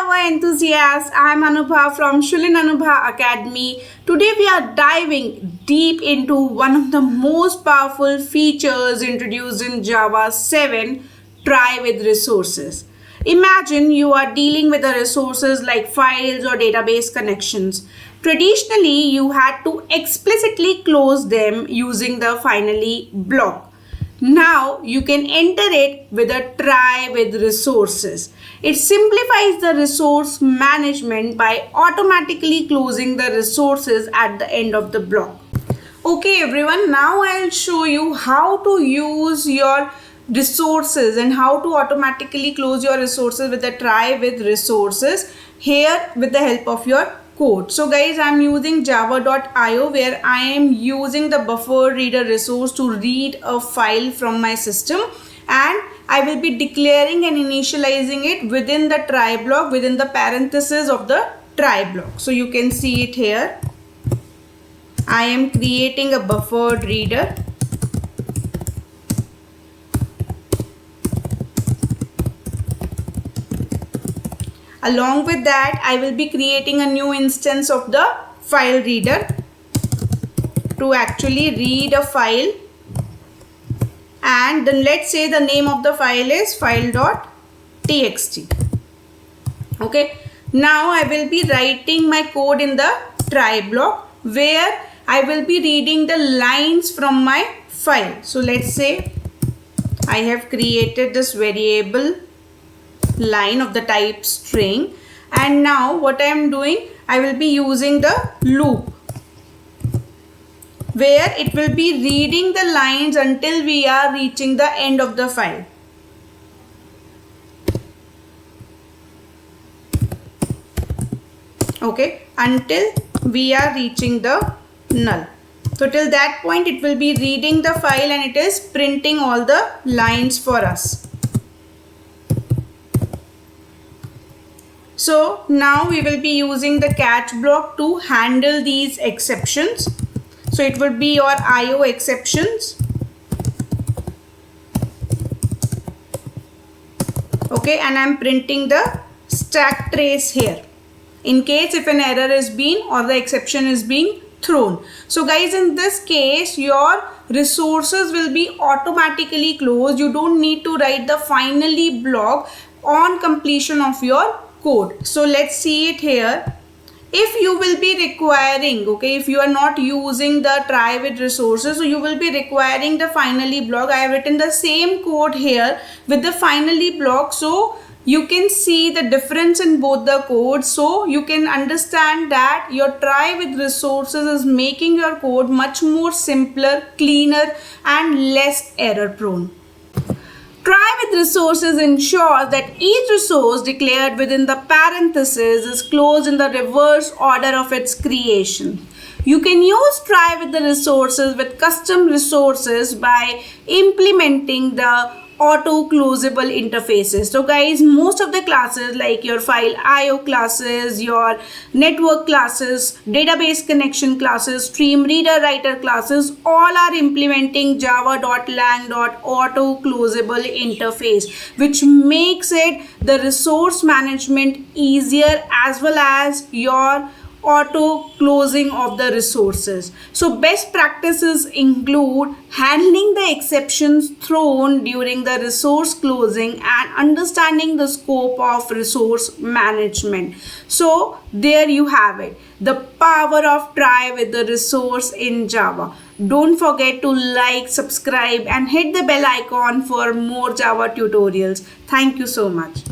Java enthusiasts, I am Anubha from Shulin Anubha Academy. Today we are diving deep into one of the most powerful features introduced in Java 7, Try with Resources. Imagine you are dealing with the resources like files or database connections. Traditionally, you had to explicitly close them using the finally block. Now you can enter it with a try with resources. It simplifies the resource management by automatically closing the resources at the end of the block. Okay everyone, now I'll show you how to use your resources and how to automatically close your resources with the try with resources here with the help of your code. So guys, I'm using java.io where I am using the BufferedReader resource to read a file from my system, and I will be declaring and initializing it within the try block, within the parenthesis of the try block. So you can see it here. I am creating a BufferedReader. Along with that, I will be creating a new instance of the FileReader to actually read a file. And then let's say the name of the file is file.txt. Okay. Now I will be writing my code in the try block where I will be reading the lines from my file. So let's say I have created this variable line of the type string, and now what I am doing, I will be using the loop where it will be reading the lines until we are reaching the end of the file. Okay, until we are reaching the null. So till that point it will be reading the file and it is printing all the lines for us. So now we will be using the catch block to handle these exceptions. So it will be your IO exceptions. Okay, and I am printing the stack trace here in case if an error is being or the exception is being thrown. So guys, in this case your resources will be automatically closed. You don't need to write the finally block on completion of your code. So let's see it here. If you will be requiring, okay, if you are not using the try with resources, so you will be requiring the finally block. I have written the same code here with the finally block, so you can see the difference in both the codes. So you can understand that your try with resources is making your code much more simpler, cleaner and less error prone. Try with resources ensures that each resource declared within the parenthesis is closed in the reverse order of its creation. You can use try with the resources with custom resources by implementing the auto closable interfaces. So guys, most of the classes like your file IO classes, your network classes, database connection classes, stream reader writer classes, all are implementing java.lang.auto closable interface, which makes it the resource management easier as well as your auto closing of the resources. So best practices include handling the exceptions thrown during the resource closing and understanding the scope of resource management. So there you have it, the power of try with the resource in Java. Don't forget to like, subscribe and hit the bell icon for more Java tutorials. Thank you so much.